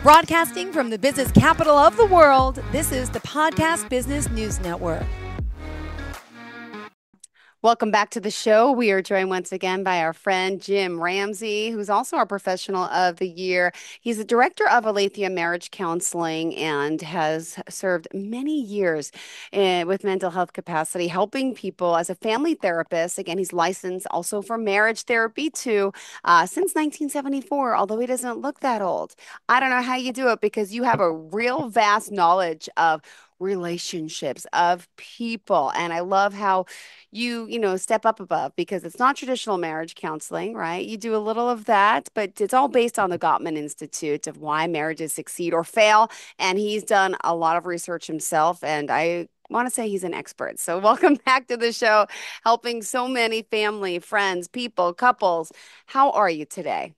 Broadcasting from the business capital of the world, this is the Podcast Business News Network. Welcome back to the show. We are joined once again by our friend Jim Ramsey, who's also our Professional of the Year. He's the director of Aletheia Marriage Counseling and has served many years with mental health capacity, helping people as a family therapist. Again, he's licensed also for marriage therapy too, since 1974, although he doesn't look that old. I don't know how you do it because you have a real vast knowledge of relationships, of people. And I love how you step up above because it's not traditional marriage counseling, right? You do a little of that, but it's all based on the Gottman Institute of why marriages succeed or fail. And he's done a lot of research himself, and I want to say he's an expert. So welcome back to the show, helping so many family, friends, people, couples. How are you today?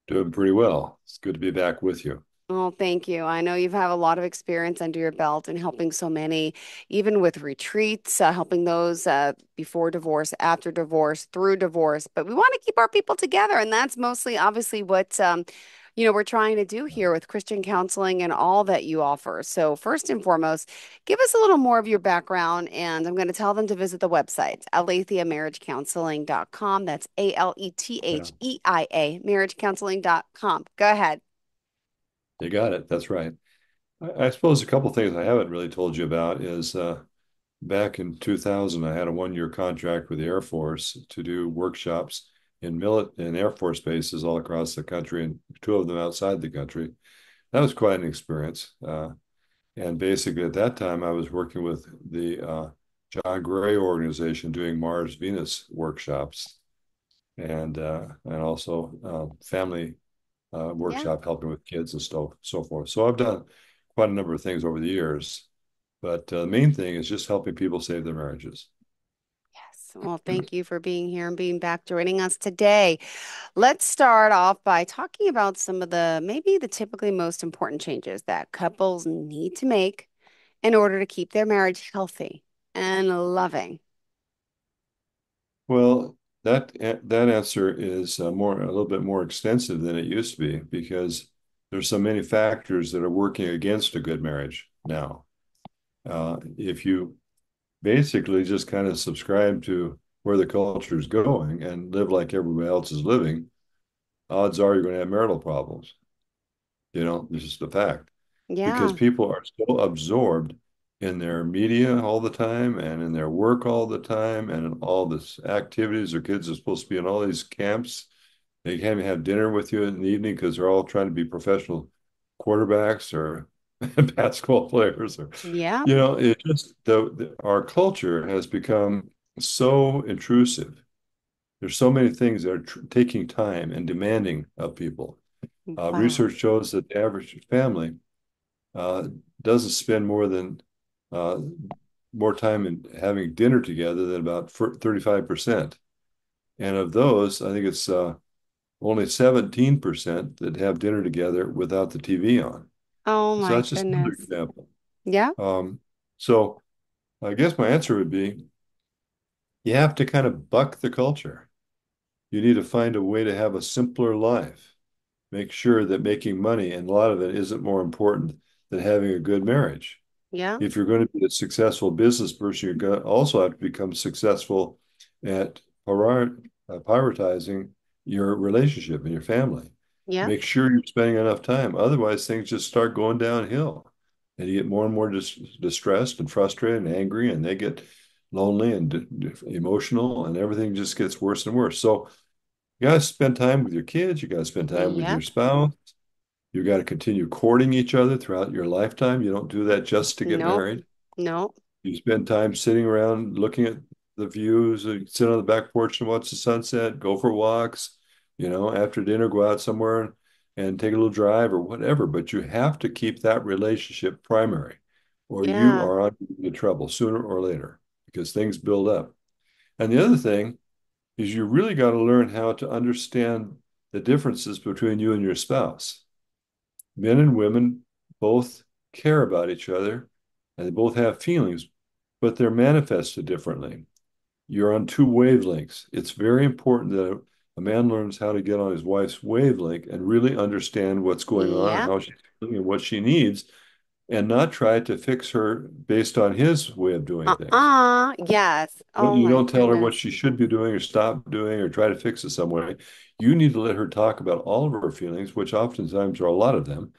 Doing pretty well. It's good to be back with you. Oh, thank you. I know you've had a lot of experience under your belt in helping so many, even with retreats, helping those before divorce, after divorce, through divorce. But we want to keep our people together, and that's mostly obviously what we're trying to do here with Christian counseling and all that you offer. So first and foremost, give us a little more of your background, and I'm going to tell them to visit the website, aletheamarriagecounseling.com. That's Yeah, ALETHEIA, marriagecounseling.com. Go ahead. you got it. That's right. I suppose a couple things I haven't really told you about is back in 2000, I had a one-year contract with the Air Force to do workshops in Air Force bases all across the country, and two of them outside the country. That was quite an experience. And basically, at that time, I was working with the John Gray organization doing Mars Venus workshops, and also family Yeah. workshop helping with kids and so forth. So I've done quite a number of things over the years, but the main thing is just helping people save their marriages. Yes. Well, thank you for being here and being back joining us today. Let's start off by talking about some of the maybe the typically most important changes that couples need to make in order to keep their marriage healthy and loving. Well, that answer is a little bit more extensive than it used to be because there's so many factors that are working against a good marriage now. If you basically just kind of subscribe to where the culture is going and live like everybody else is living, odds are you're going to have marital problems. This is the fact because Yeah. people are so absorbed in their media all the time and in their work all the time and in all this activities. Their kids are supposed to be in all these camps. They can't even have dinner with you in the evening because they're all trying to be professional quarterbacks or basketball players or Yeah. it just our culture has become so intrusive. There's so many things that are taking time and demanding of people. Wow. Research shows that the average family uh, doesn't spend uh, more time in having dinner together than about 35%. And of those, I think it's only 17% that have dinner together without the TV on. Oh So my that's just another goodness. example. Yeah. So I guess my answer would be you have to kind of buck the culture. You need to find a way to have a simpler life. Make sure that making money, and a lot of it isn't more important than having a good marriage. Yeah. If you're going to be a successful business person, you're going to also have to become successful at prioritizing your relationship and your family. Yeah. Make sure you're spending enough time. Otherwise, things just start going downhill. And you get more and more distressed and frustrated and angry, and they get lonely and emotional, and everything just gets worse and worse. So you got to spend time with your kids. You got to spend time with your Yep. spouse. You got to continue courting each other throughout your lifetime. You don't do that just to get Nope. married. Nope. You spend time sitting around looking at the views, sit on the back porch and watch the sunset, go for walks, after dinner, go out somewhere and take a little drive or whatever. But you have to keep that relationship primary, or you Yeah. are on into trouble sooner or later because things build up. And the other thing is you really got to learn how to understand the differences between you and your spouse. Men and women both care about each other and they both have feelings, but they're manifested differently. You're on two wavelengths. It's very important that A man learns how to get on his wife's wavelength and really understand what's going on and Yep. how she's feeling and what she needs, and not try to fix her based on his way of doing things. Yes. Oh You my don't tell her what goodness. she should be doing or stop doing or try to fix it some way. You need to let her talk about all of her feelings, which oftentimes are a lot of them,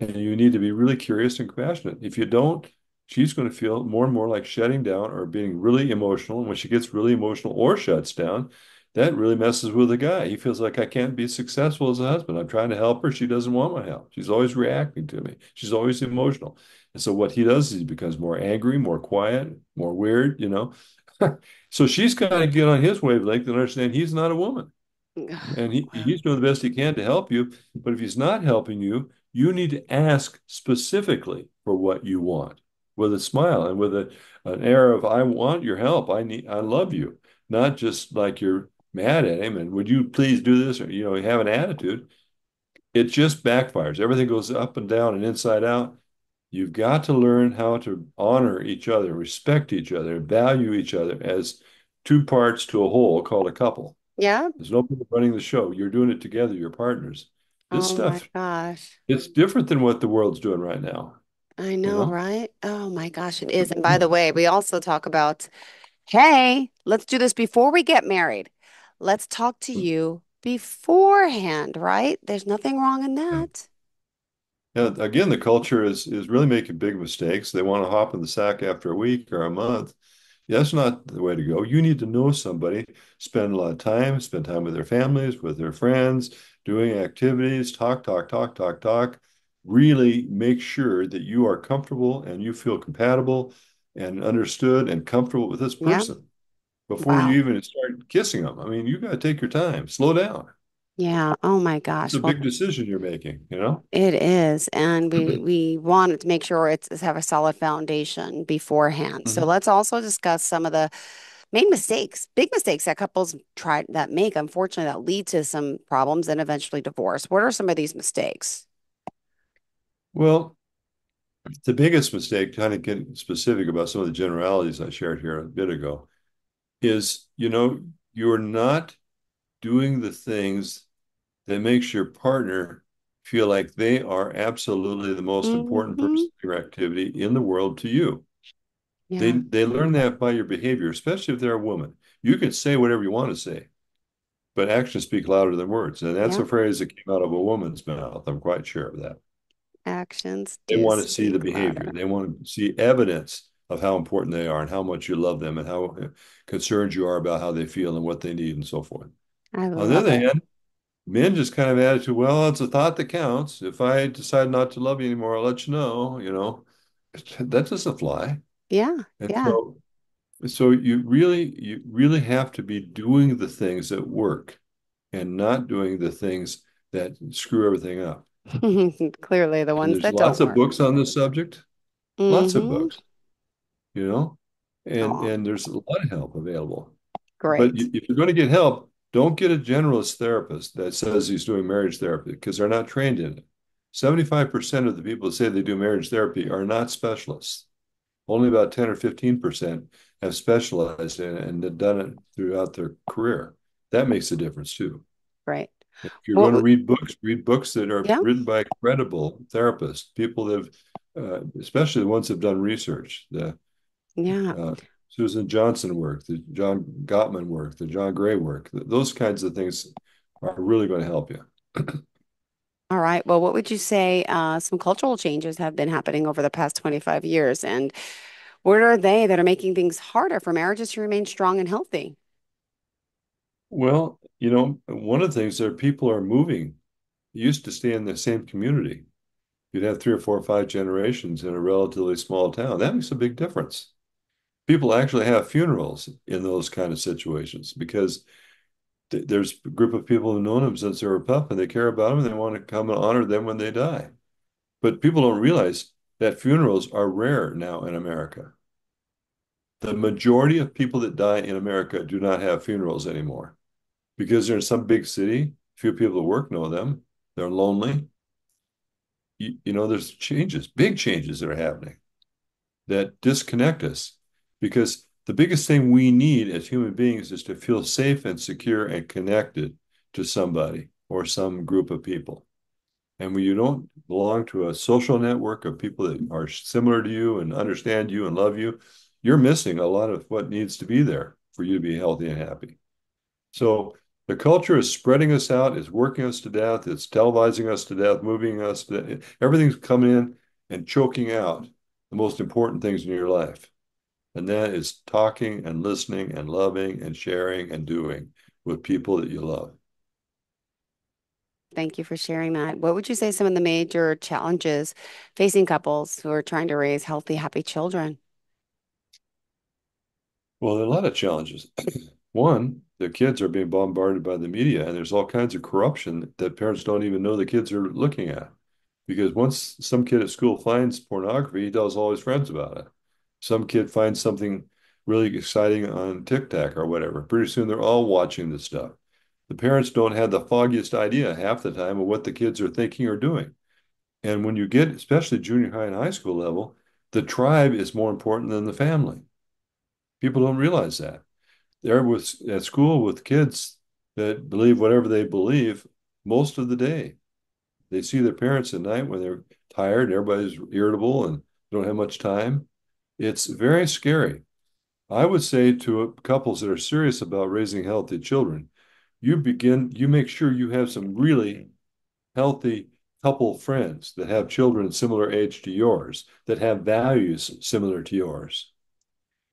and you need to be really curious and compassionate. If you don't, she's going to feel more and more like shutting down or being really emotional. And when she gets really emotional or shuts down, that really messes with the guy. He feels like I can't be successful as a husband. I'm trying to help her. She doesn't want my help. She's always reacting to me. She's always emotional. And so what he does is he becomes more angry, more quiet, more weird. So she's got to get on his wavelength and understand he's not a woman. And he's doing the best he can to help you. But if he's not helping you, you need to ask specifically for what you want with a smile and with an air of, I want your help. I love you. Not just like you're mad at him and would you please do this, or you have an attitude. It just backfires. Everything goes up and down and inside out. You've got to learn how to honor each other, respect each other, value each other as two parts to a whole called a couple. Yeah. There's nobody running the show. You're doing it together, you're partners. This Oh my stuff, gosh. it's different than what the world's doing right now, I you know, know? right? Oh my gosh, it is. And by the way, we also talk about, hey, let's do this before we get married. Let's talk to you beforehand, right? There's nothing wrong in Yeah. that. Yeah, again, the culture is really making big mistakes. They want to hop in the sack after a week or a month. Yeah, that's not the way to go. You need to know somebody, spend a lot of time, spend time with their families, with their friends, doing activities, talk, talk, talk, talk, talk. Really make sure that you are comfortable and you feel compatible and understood and comfortable with this Yeah. person before Wow. you even start kissing them. I mean, you got to take your time, slow down. Yeah. Oh my It's gosh. a Well, big decision you're making. it is. And we wanted to make sure it's have a solid foundation beforehand. So Mhm. let's also discuss some of the main mistakes, big mistakes that couples try that make, unfortunately, that lead to some problems and eventually divorce. What are some of these mistakes? Well, the biggest mistake, kind of getting specific about some of the generalities I shared here a bit ago, is you're not doing the things that makes your partner feel like they are absolutely the most important Hmm. person in your activity in the world to you. They Yeah. they learn that by your behavior, especially if they're a woman. You can say whatever you want to say, but actions speak louder than words. And that's Yeah. a phrase that came out of a woman's mouth. I'm quite sure of that. Actions They do want to see the speak behavior. louder. They want to see evidence of how important they are and how much you love them and how concerned you are about how they feel and what they need and so forth. I On the love other it. hand, men just kind of attitude, well, it's a thought that counts. If I decide not to love you anymore, I'll let you know. That doesn't fly. Yeah. And Yeah. so you really have to be doing the things that work and not doing the things that screw everything up. Clearly, the And ones there's that don't lots of work. books on this subject, lots of Hmm. books, you know, and Oh, and there's a lot of help available. But great. if you're going to get help, don't get a generalist therapist that says he's doing marriage therapy because they're not trained in it. 75% of the people that say they do marriage therapy are not specialists. Only about 10 or 15% have specialized in it and have done it throughout their career. That makes a difference too. Great. If you're going to Well, read books that are yeah. written by credible therapists, people that have, especially the ones that have done research. The Yeah. uh, Susan Johnson work, the John Gottman work, the John Gray work. Those kinds of things are really going to help you. All right. Well, what would you say some cultural changes have been happening over the past 25 years? And what are they that are making things harder for marriages to remain strong and healthy? Well, one of the things that people are moving. You used to stay in the same community. You'd have three or four or five generations in a relatively small town. That makes a big difference. People actually have funerals in those kind of situations because there's a group of people who've known them since they were a pup and they care about them and they want to come and honor them when they die. But people don't realize that funerals are rare now in America. The majority of people that die in America do not have funerals anymore because they're in some big city. Few people at work know them. They're lonely. There's changes, big changes that are happening that disconnect us because the biggest thing we need as human beings is to feel safe and secure and connected to somebody or some group of people. And when you don't belong to a social network of people that are similar to you and understand you and love you, you're missing a lot of what needs to be there for you to be healthy and happy. So the culture is spreading us out, it's working us to death, it's televising us to death, moving us to everything's coming in and choking out the most important things in your life. And that is talking and listening and loving and sharing and doing with people that you love. Thank you for sharing that. What would you say some of the major challenges facing couples who are trying to raise healthy, happy children? Well, there are a lot of challenges. One, the kids are being bombarded by the media, and there's all kinds of corruption that parents don't even know the kids are looking at. Because once some kid at school finds pornography, he tells all his friends about it. Some kid finds something really exciting on TikTok or whatever. Pretty soon they're all watching this stuff. The parents don't have the foggiest idea half the time of what the kids are thinking or doing. And when you get, especially junior high and high school level, the tribe is more important than the family. People don't realize that. They're at school with kids that believe whatever they believe most of the day. They see their parents at night when they're tired, everybody's irritable and don't have much time. It's very scary. I would say to couples that are serious about raising healthy children, you make sure you have some really healthy couple friends that have children similar age to yours, that have values similar to yours.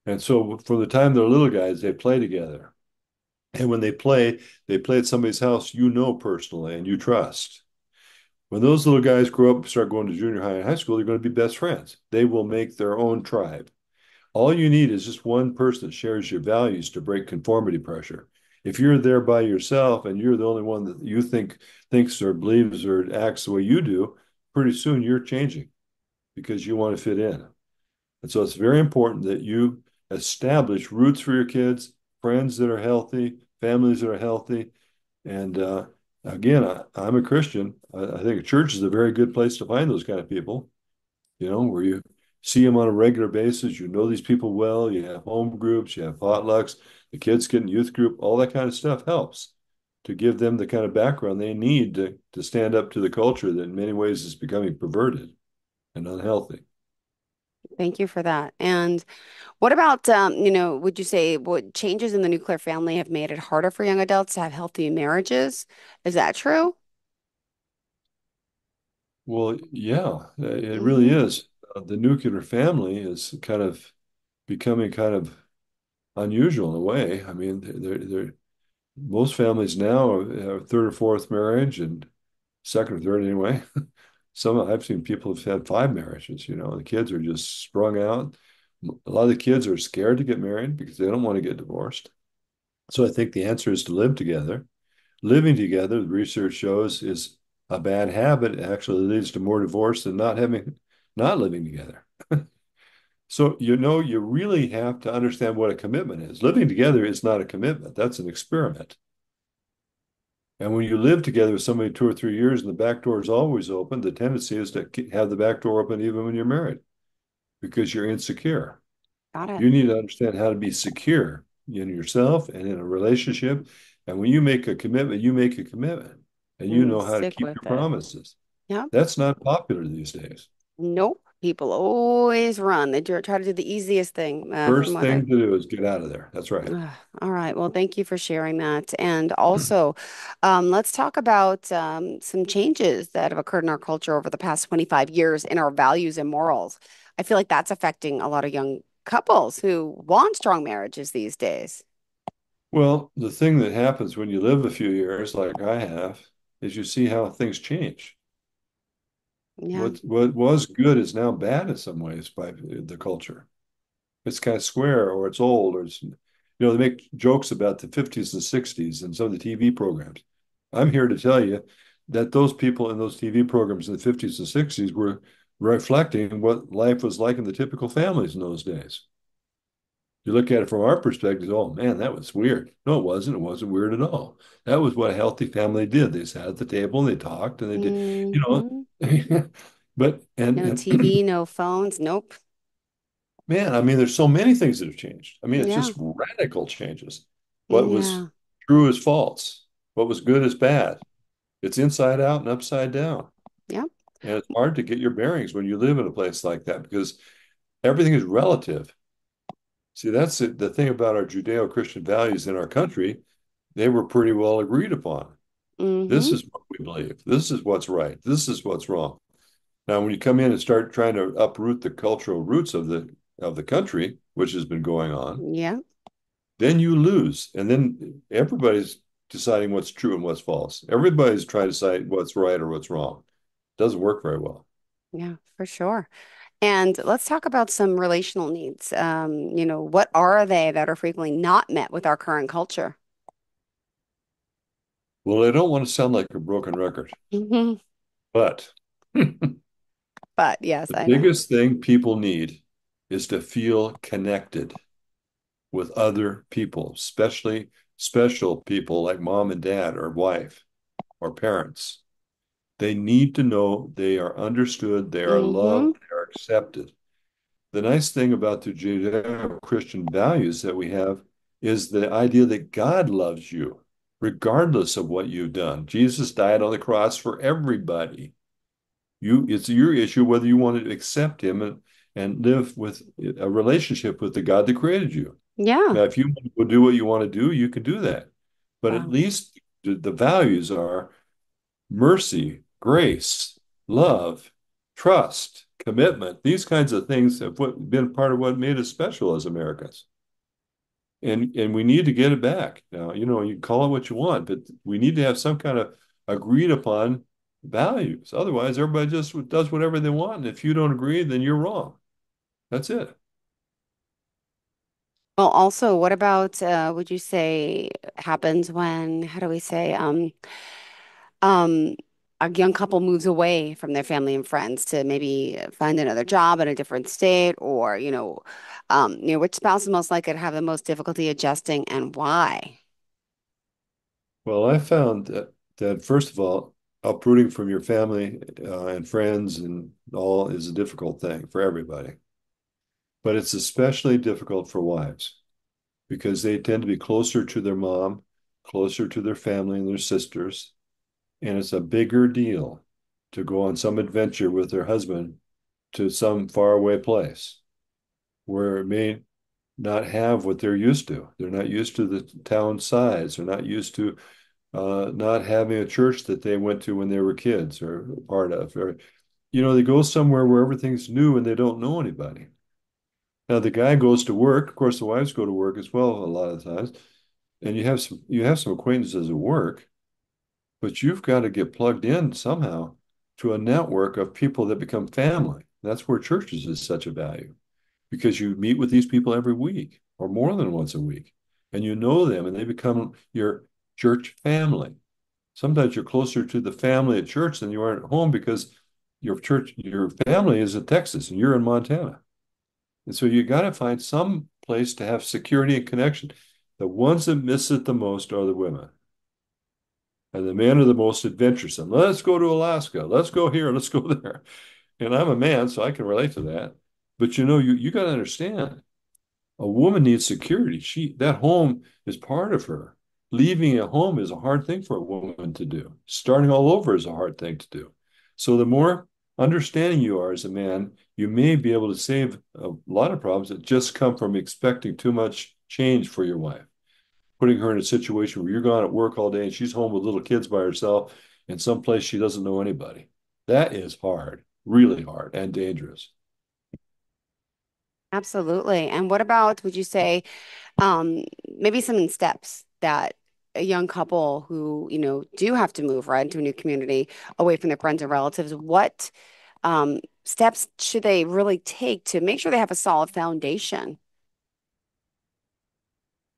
And so for the time they're little guys, they play together. And when they play at somebody's house you know personally and you trust. When those little guys grow up and start going to junior high and high school, they're going to be best friends. They will make their own tribe. All you need is just one person that shares your values to break conformity pressure. If you're there by yourself and you're the only one that you thinks or believes or acts the way you do, pretty soon you're changing because you want to fit in. And so it's very important that you establish roots for your kids, friends that are healthy, families that are healthy. And again, I'm a Christian. I think a church is a very good place to find those kind of people, where you see them on a regular basis. You know these people well. You have home groups, you have potlucks, the kids get in youth group, all that kind of stuff helps to give them the kind of background they need to stand up to the culture that in many ways is becoming perverted and unhealthy. Thank you for that. And what about, would you say what changes in the nuclear family have made it harder for young adults to have healthy marriages? Is that true? Well, yeah, it really Hmm. is. The nuclear family is kind of becoming kind of unusual in a way. I mean, most families now have third or fourth marriage and second or third anyway. I've seen people have had five marriages, the kids are just sprung out. A lot of the kids are scared to get married because they don't want to get divorced. So I think the answer is to live together. Living together, the research shows, is a bad habit. It actually leads to more divorce than not living together. So, you really have to understand what a commitment is. Living together is not a commitment. That's an experiment. And when you live together with somebody 2 or 3 years and the back door is always open, the tendency is to have the back door open even when you're married because you're insecure. Got it. You need to understand how to be secure in yourself and in a relationship. And when you make a commitment, you make a commitment and you And you know how to stick keep with your it. promises. Yep. That's not popular these days. Nope. People always run. They try to do the easiest thing, from First what I. thing to do is get out of there. That's right. All right. Well, thank you for sharing that. And also, let's talk about some changes that have occurred in our culture over the past 25 years in our values and morals. I feel like that's affecting a lot of young couples who want strong marriages these days. Well, the thing that happens when you live a few years, like I have, is you see how things change. Yeah. What was good is now bad in some ways by the culture. It's kind of square or it's old or they make jokes about the 50s and 60s and some of the TV programs. I'm here to tell you that those people in those TV programs in the 50s and 60s were reflecting what life was like in the typical families in those days. You look at it from our perspective, oh man, that was weird. No, it wasn't. It wasn't weird at all. That was what a healthy family did. They sat at the table and they talked and they did, Hmm. but No TV, no phones. Nope. man, I mean, there's so many things that have changed. I mean, it's Yeah. just radical changes. What was Yeah. true is false. What was good is bad. It's inside out and upside down. Yeah. And it's hard to get your bearings when you live in a place like that because everything is relative. See, that's it, the thing about our Judeo-Christian values in our country. They were pretty well agreed upon. This Mm-hmm. is what we believe. This is what's right. This is what's wrong. Now, when you come in and start trying to uproot the cultural roots of the country, which has been going on, Yeah. then you lose. And then everybody's deciding what's true and what's false. Everybody's trying to decide what's right or what's wrong. It doesn't work very well. Yeah, for sure. And let's talk about some relational needs. What are they that are frequently not met with our current culture? Well, I don't want to sound like a broken record, Hmm. but the But yes, I know. biggest thing people need is to feel connected with other people, especially special people like mom and dad or wife or parents. They need to know they are understood, they are Hmm. loved, they are accepted. The nice thing about the Judeo-Christian values that we have is the idea that God loves you, regardless of what you've done. Jesus died on the cross for everybody. It's your issue whether you want to accept him and live with a relationship with the God that created you. Yeah. Now, if you will do what you want to do, you can do that. But at Wow. least the values are mercy, grace, love, trust, commitment. These kinds of things have been part of what made us special as Americans. And we need to get it back. Now, you call it what you want, but we need to have some kind of agreed upon values. Otherwise, everybody just does whatever they want. And if you don't agree, then you're wrong. That's it. Well, also, what about would you say happens when, how do we say, um, a young couple moves away from their family and friends to maybe find another job in a different state, or which spouse is most likely to have the most difficulty adjusting and why? Well, I found that first of all, uprooting from your family and friends and all is a difficult thing for everybody. But it's especially difficult for wives because they tend to be closer to their mom, closer to their family and their sisters. And it's a bigger deal to go on some adventure with their husband to some faraway place where it may not have what they're used to. They're not used to the town size. They're not used to not having a church that they went to when they were kids or part of. Or, they go somewhere where everything's new and they don't know anybody. Now the guy goes to work. Of course, the wives go to work as well a lot of times, and you have some acquaintances at work, but you've got to get plugged in somehow to a network of people that become family. That's where churches is such a value because you meet with these people every week or more than once a week, and you know them, and they become your church family. Sometimes you're closer to the family at church than you are at home because your family is in Texas and you're in Montana. And so you got to find some place to have security and connection. The ones that miss it the most are the women. And the men are the most adventuresome. Let's go to Alaska. Let's go here. Let's go there. And I'm a man, so I can relate to that. But you got to understand, a woman needs security. That home is part of her. Leaving a home is a hard thing for a woman to do. Starting all over is a hard thing to do. So the more understanding you are as a man, you may be able to save a lot of problems that just come from expecting too much change for your wife. Putting her in a situation where you're gone at work all day and she's home with little kids by herself in some place she doesn't know anybody. That is hard, really hard and dangerous. Absolutely. And what about, would you say, maybe some steps that a young couple who, do have to move right into a new community away from their friends and relatives, what steps should they really take to make sure they have a solid foundation?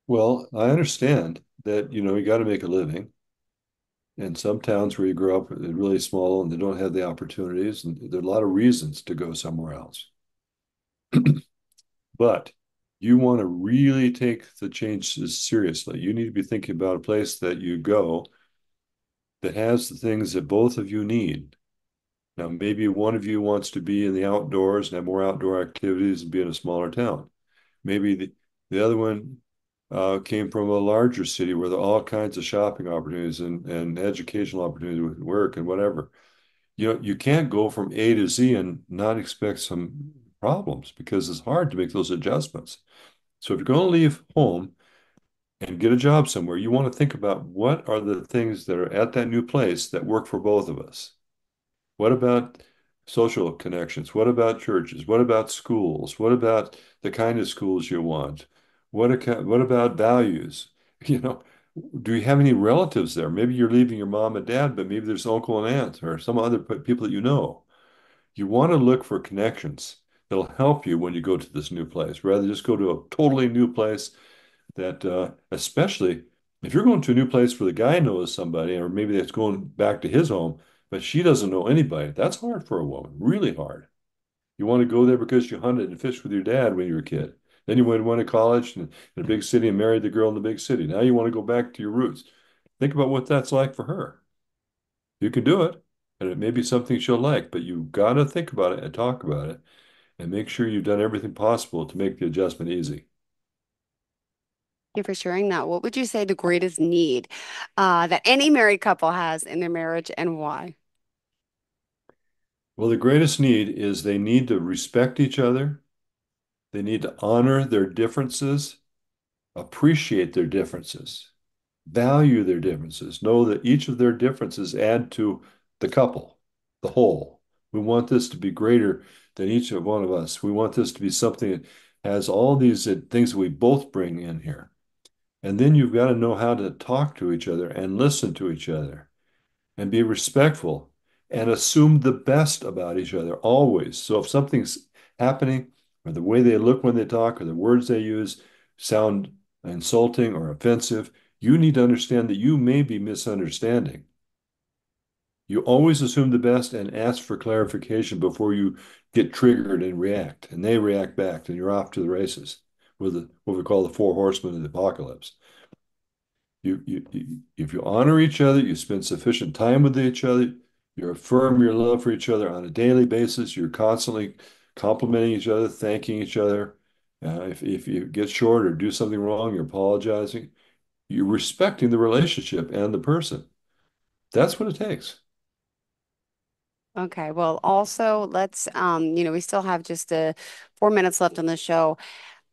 Well, I understand that, you got to make a living. And some towns where you grow up are really small and they don't have the opportunities, and there are a lot of reasons to go somewhere else. But you want to really take the changes seriously. You need to be thinking about a place that you go that has the things that both of you need. Now, maybe one of you wants to be in the outdoors and have more outdoor activities and be in a smaller town. Maybe the other one came from a larger city where there are all kinds of shopping opportunities and educational opportunities with work and whatever. You can't go from A to Z and not expect some problems because it's hard to make those adjustments. So if you're going to leave home and get a job somewhere, you want to think about what are the things that are at that new place that work for both of us. What about social connections? What about churches? What about schools? What about the kind of schools you want? What about values? You know, do you have any relatives there? Maybe you're leaving your mom and dad, but maybe there's uncle and aunt or some other people that you know. You want to look for connections that'll help you when you go to this new place, rather than just go to a totally new place that, especially if you're going to a new place where the guy knows somebody, or maybe it's going back to his home, but she doesn't know anybody. That's hard for a woman, really hard. You want to go there because you hunted and fished with your dad when you were a kid. Then you went to college in a big city and married the girl in the big city. Now you want to go back to your roots. Think about what that's like for her. You can do it, and it may be something she'll like, but you've got to think about it and talk about it and make sure you've done everything possible to make the adjustment easy. Thank you for sharing that. What would you say the greatest need that any married couple has in their marriage and why? Well, the greatest need is they need to respect each other. They need to honor their differences, appreciate their differences, value their differences, know that each of their differences add to the couple, the whole. We want this to be greater than each of one of us. We want this to be something that has all these things that we both bring in here. And then you've got to know how to talk to each other and listen to each other and be respectful and assume the best about each other always. So if something's happening, or the way they look when they talk, or the words they use sound insulting or offensive, you need to understand that you may be misunderstanding. You always assume the best and ask for clarification before you get triggered and react. And they react back, and you're off to the races with what we call the four horsemen of the apocalypse. If you honor each other, you spend sufficient time with each other, you affirm your love for each other on a daily basis, you're constantly complimenting each other, thanking each other. If you get short or do something wrong, you're apologizing. You're respecting the relationship and the person. That's what it takes. Okay, well, also let's we still have just 4 minutes left on the show.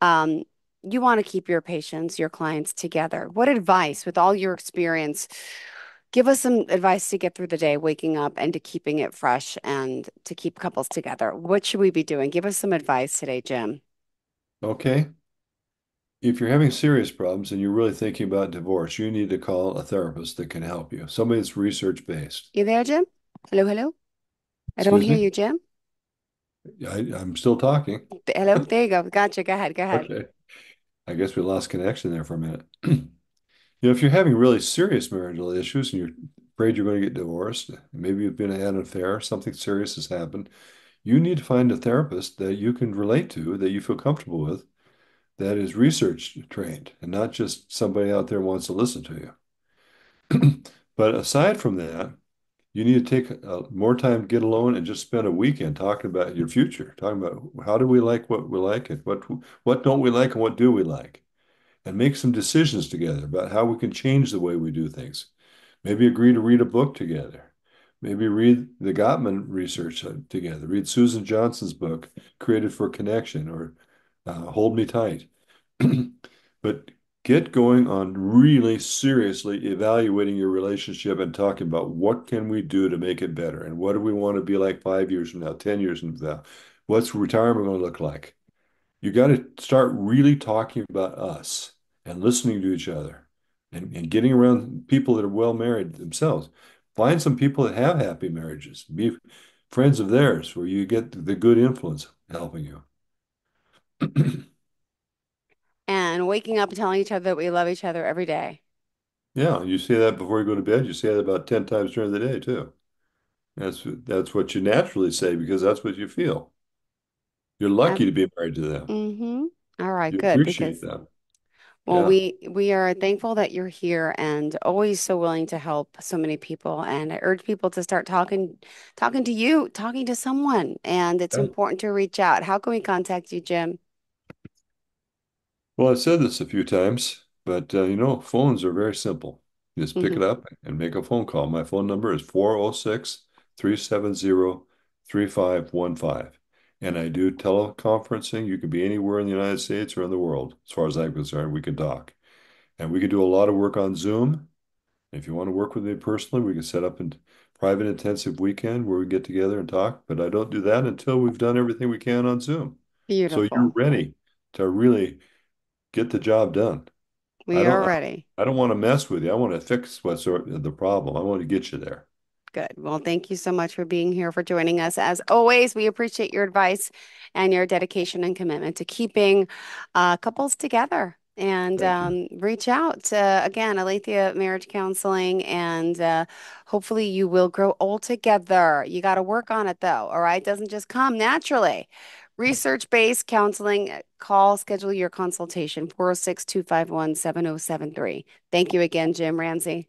Um, you want to keep your patients, your clients together. What advice, with all your experience, give us some advice to get through the day, waking up and to keeping it fresh and to keep couples together. What should we be doing? Give us some advice today, Jim. Okay. If you're having serious problems and you're really thinking about divorce, you need to call a therapist that can help you, somebody that's research based. You there, Jim? Hello, hello. I don't Excuse hear me? you, Jim. I'm still talking. Hello, there you go. Gotcha. Go ahead. Go ahead. Okay. I guess we lost connection there for a minute. If you're having really serious marital issues and you're afraid you're going to get divorced, maybe you've been in an affair, something serious has happened, you need to find a therapist that you can relate to, that you feel comfortable with, that is research trained and not just somebody out there who wants to listen to you. But aside from that, you need to take more time to get alone and just spend a weekend talking about your future, talking about how do we like what we like and what don't we like and what do we like, and make some decisions together about how we can change the way we do things. Maybe agree to read a book together. Maybe read the Gottman research together. Read Susan Johnson's book, Created for Connection, or Hold Me Tight. But get going on really seriously evaluating your relationship and talking about what can we do to make it better and what do we want to be like 5 years from now, 10 years from now? What's retirement going to look like? You got to start really talking about us and listening to each other and getting around people that are well married themselves. Find some people that have happy marriages. Be friends of theirs where you get the good influence helping you. And waking up and telling each other that we love each other every day. Yeah, you say that before you go to bed. You say that about 10 times during the day too. That's what you naturally say because that's what you feel. You're lucky to be married to them. Mm-hmm. All right, You good. appreciate Because them. well, Yeah. we are thankful that you're here and always so willing to help so many people. And I urge people to start talking to you, talking to someone. And it's Yeah. important to reach out. How can we contact you, Jim? Well, I've said this a few times. But, phones are very simple. You just pick Hmm. it up and make a phone call. My phone number is 406-370-3515. And I do teleconferencing. You can be anywhere in the United States or in the world. As far as I'm concerned, we can talk. And we can do a lot of work on Zoom. If you want to work with me personally, we can set up a private intensive weekend where we get together and talk. But I don't do that until we've done everything we can on Zoom. So you're Beautiful. ready to really get the job done. I We are don't ready. I don't want to mess with you. I want to fix what's the problem. I want to get you there. Good. Well, thank you so much for being here, for joining us. As always, we appreciate your advice and your dedication and commitment to keeping couples together. And Thank you. reach out to, again, Aletheia Marriage Counseling, and hopefully you will grow old together. You got to work on it, though, all right? It doesn't just come naturally. Research-based counseling. Schedule your consultation, 406-251-7073. Thank you again, Jim Ramsey.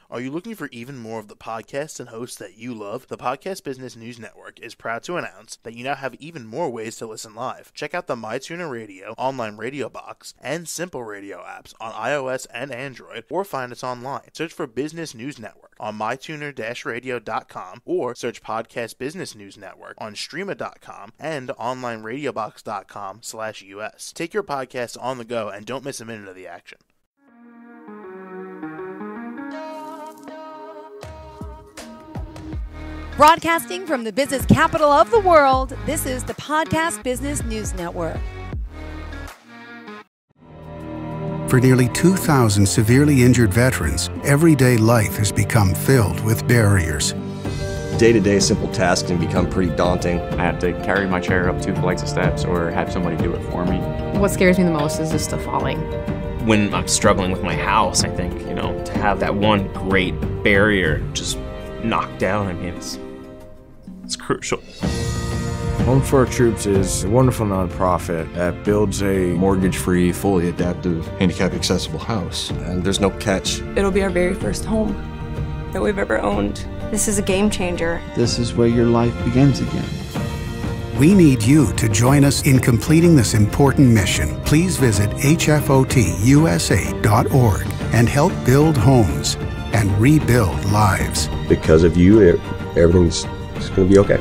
Are you looking for even more of the podcasts and hosts that you love? The Podcast Business News Network is proud to announce that you now have even more ways to listen live. Check out the MyTuner Radio, online radio box, and Simple Radio apps on iOS and Android, or find us online. Search for Business News Network on mytuner-radio.com, or search Podcast Business News Network on streama.com and onlineradiobox.com/US. Take your podcast on the go and don't miss a minute of the action. Broadcasting from the business capital of the world, this is the Podcast Business News Network. For nearly 2,000 severely injured veterans, everyday life has become filled with barriers. Day-to-day simple tasks can become pretty daunting. I have to carry my chair up 2 flights of steps or have somebody do it for me. What scares me the most is just the falling. When I'm struggling with my house, I think, to have that one great barrier just knocked down, it's crucial. Home for Our Troops is a wonderful nonprofit that builds a Mortgage-free, fully adaptive, handicap-accessible house. And there's no catch. It'll be our very first home that we've ever owned. This is a game changer. This is where your life begins again. We need you to join us in completing this important mission. Please visit hfotusa.org and help build homes and rebuild lives. Because of you, everything's going to be okay.